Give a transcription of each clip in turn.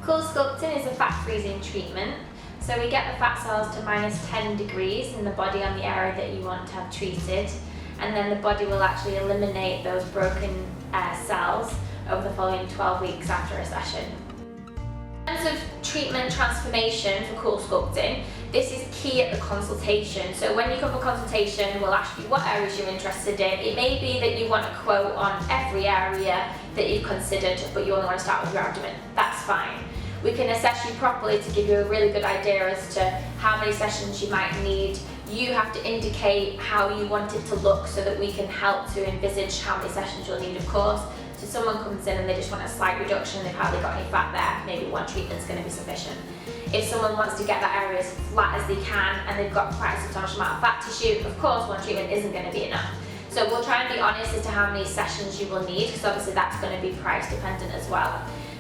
CoolSculpting is a fat freezing treatment. So we get the fat cells to -10 degrees in the body on the area that you want to have treated, and then the body will actually eliminate those broken cells over the following 12 weeks after a session. In terms of treatment transformation for CoolSculpting, this is key at the consultation. So when you come for consultation, we'll ask you what areas you're interested in. It may be that you want a quote on every area that you've considered, but you only want to start with your abdomen. That's fine. We can assess you properly to give you a really good idea as to how many sessions you might need. You have to indicate how you want it to look so that we can help to envisage how many sessions you'll need, of course. So someone comes in and they just want a slight reduction, they've hardly got any fat there, maybe one treatment's going to be sufficient. If someone wants to get that area as flat as they can and they've got quite a substantial amount of fat tissue, of course one treatment isn't going to be enough. So we'll try and be honest as to how many sessions you will need, because obviously that's going to be price dependent as well.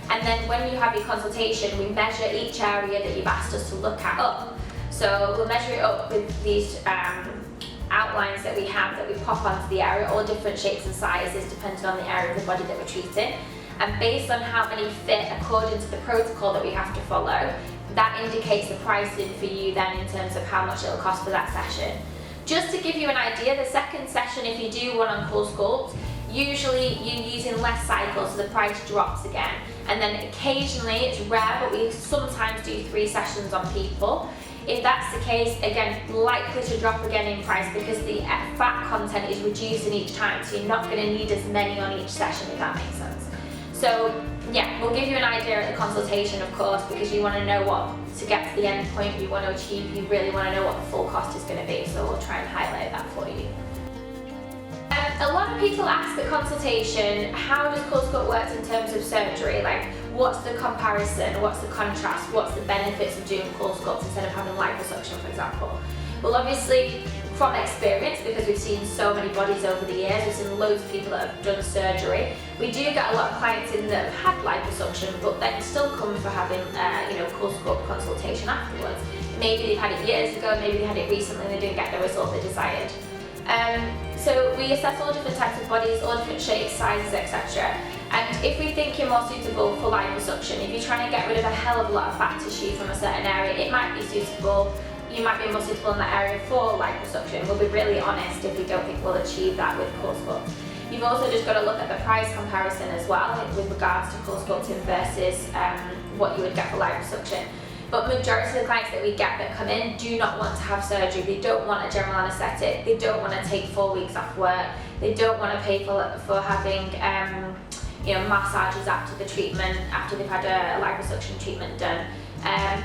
And then when you have your consultation, we measure each area that you've asked us to look at up. So we'll measure it up with these outlines that we have that we pop onto the area, all different shapes and sizes depending on the area of the body that we're treating. And based on how many fit according to the protocol that we have to follow, that indicates the pricing for you then in terms of how much it'll cost for that session. Just to give you an idea, the second session, if you do one on CoolSculpt, usually you're using less cycles, so the price drops again. And then occasionally, it's rare, but we sometimes do 3 sessions on people. If that's the case, again, likely to drop again in price because the fat content is reducing each time, so you're not going to need as many on each session, if that makes sense. So yeah, we'll give you an idea at the consultation, of course, because you want to know what, to get to the end point you want to achieve, you really want to know what the full cost is going to be, so we'll try and highlight that for you. A lot of people ask at consultation, how does CoolSculpt work in terms of surgery? Like, what's the comparison, what's the contrast, what's the benefits of doing CoolSculpt instead of having liposuction, for example? Well, obviously, from experience, because we've seen so many bodies over the years, we've seen loads of people that have done surgery. We do get a lot of clients in that have had liposuction, but then still come for having, CoolSculpt consultation afterwards. Maybe they've had it years ago, maybe they had it recently and they didn't get the result they desired. So we assess all different types of bodies, all different shapes, sizes, etc. And if we think you're more suitable for liposuction, if you're trying to get rid of a hell of a lot of fat tissue from a certain area, it might be suitable. You might be more suitable in that area for liposuction. We'll be really honest if we don't think we'll achieve that with CoolSculpt. You've also just got to look at the price comparison as well with regards to CoolSculpting versus what you would get for liposuction. But majority of the clients that we get that come in do not want to have surgery. They don't want a general anaesthetic. They don't want to take 4 weeks off work. They don't want to pay for having massages after the treatment, after they've had a liposuction treatment done.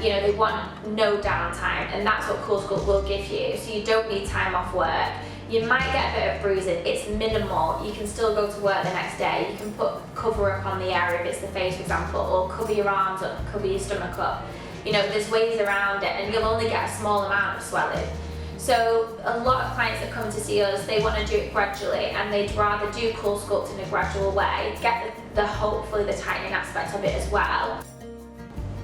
They want no downtime, and that's what CoolSculpt will give you. So you don't need time off work. You might get a bit of bruising. It's minimal. You can still go to work the next day. You can put cover up on the area if it's the face, for example, or cover your arms up, cover your stomach up. There's ways around it, and you'll only get a small amount of swelling. So a lot of clients that come to see us, they want to do it gradually, and they'd rather do CoolSculpt in a gradual way, get hopefully the tightening aspect of it as well.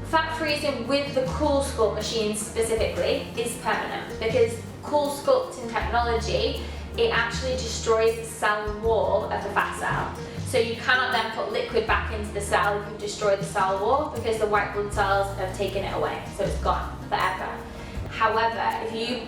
Fat freezing with the CoolSculpt machine specifically is permanent, because CoolSculpting technology, it actually destroys the cell wall of the fat cell. So you cannot then put liquid back into the cell if you've destroyed the cell wall, because the white blood cells have taken it away, so it's gone forever. However, if you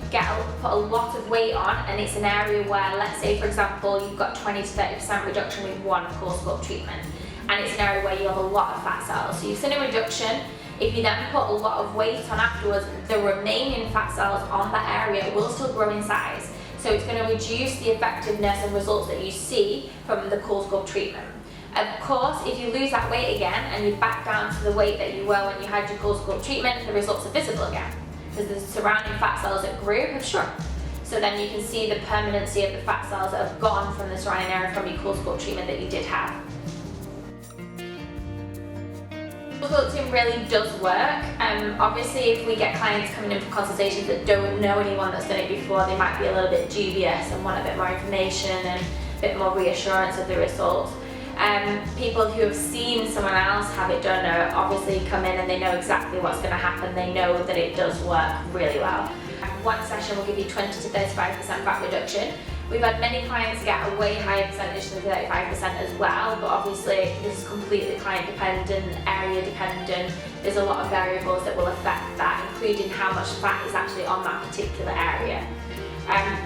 put a lot of weight on, and it's an area where, let's say for example, you've got 20 to 30% reduction with one CoolSculpt treatment, and it's an area where you have a lot of fat cells, so you've seen a reduction. If you then put a lot of weight on afterwards, the remaining fat cells on that area will still grow in size. So it's going to reduce the effectiveness and results that you see from the CoolSculpt treatment. Of course, if you lose that weight again and you're back down to the weight that you were when you had your CoolSculpt treatment, the results are visible again, because the surrounding fat cells that grew have shrunk. So then you can see the permanency of the fat cells that have gone from the surrounding area from your CoolSculpt treatment that you did have. CoolSculpting really does work. Obviously, if we get clients coming in for consultations that don't know anyone that's done it before, they might be a little bit dubious and want a bit more information and a bit more reassurance of the results. People who have seen someone else have it done obviously come in and they know exactly what's going to happen. They know that it does work really well. One session will give you 20 to 35% fat reduction, We've had many clients get a way higher percentage than 35% as well, but obviously this is completely client dependent, area dependent. There's a lot of variables that will affect that, including how much fat is actually on that particular area.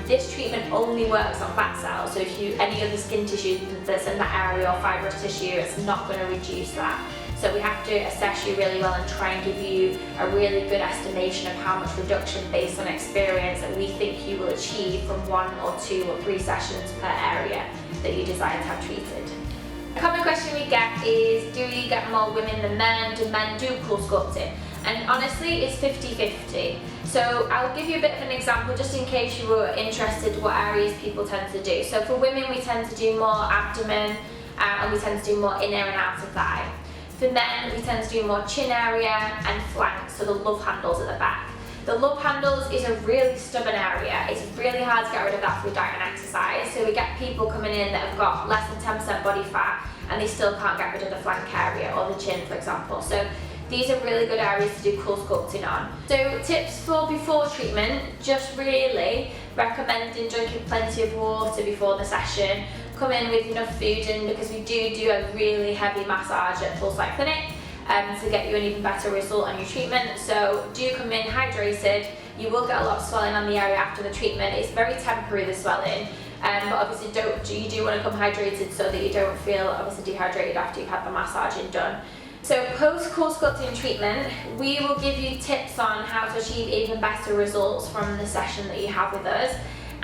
This treatment only works on fat cells, so if you any other skin tissue that's in that area or fibrous tissue, it's not going to reduce that. So we have to assess you really well and try and give you a really good estimation of how much reduction based on experience that we think you will achieve from 1 or 2 or 3 sessions per area that you desire to have treated. A common question we get is, do you get more women than men? Do men do CoolSculpting? And honestly, it's 50-50. So I'll give you a bit of an example just in case you were interested what areas people tend to do. So for women, we tend to do more abdomen and we tend to do more inner and outer thigh. For men, we tend to do more chin area and flanks, so the love handles at the back. The love handles is a really stubborn area. It's really hard to get rid of that through diet and exercise. So we get people coming in that have got less than 10% body fat and they still can't get rid of the flank area or the chin, for example. So these are really good areas to do CoolSculpting on. So tips for before treatment, just really recommending drinking plenty of water before the session. Come in with enough food in, because we do a really heavy massage at CoolSculpting Clinic to get you an even better result on your treatment. So do come in hydrated. You will get a lot of swelling on the area after the treatment. It's very temporary, the swelling. But obviously you do want to come hydrated so that you don't feel obviously dehydrated after you've had the massaging done. So post CoolSculpting treatment, we will give you tips on how to achieve even better results from the session that you have with us,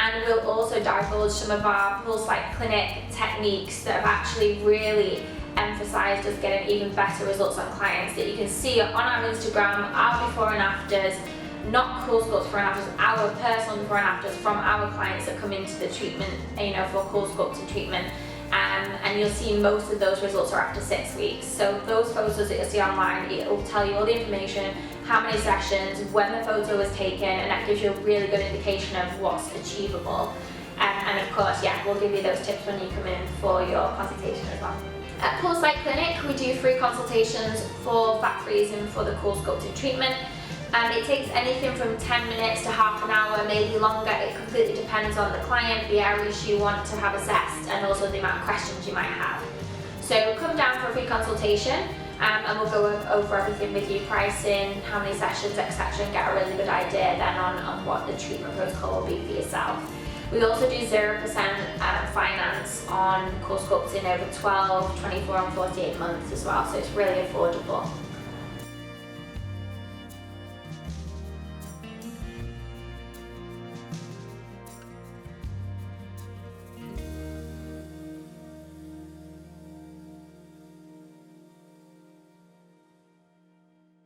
and we'll also divulge some of our CoolSculpting Clinic techniques that have actually really emphasised us getting even better results on clients that you can see on our Instagram, our before and afters, not CoolSculpt before and afters, our personal before and afters from our clients that come into the treatment, for CoolSculpting treatment. And you'll see most of those results are after 6 weeks. So those photos that you'll see online, it will tell you all the information, how many sessions, when the photo was taken, and that gives you a really good indication of what's achievable. And of course, we'll give you those tips when you come in for your consultation as well. At CoolSculpting Clinic, we do free consultations for fat freezing for the CoolSculpting treatment. It takes anything from 10 minutes to half an hour, maybe longer. It completely depends on the client, the areas you want to have assessed, and also the amount of questions you might have. So come down for a free consultation and we'll go over everything with you, pricing, how many sessions, etc., and get a really good idea then on what the treatment protocol will be for yourself. We also do 0% finance on CoolSculpting over 12, 24 and 48 months as well, so it's really affordable.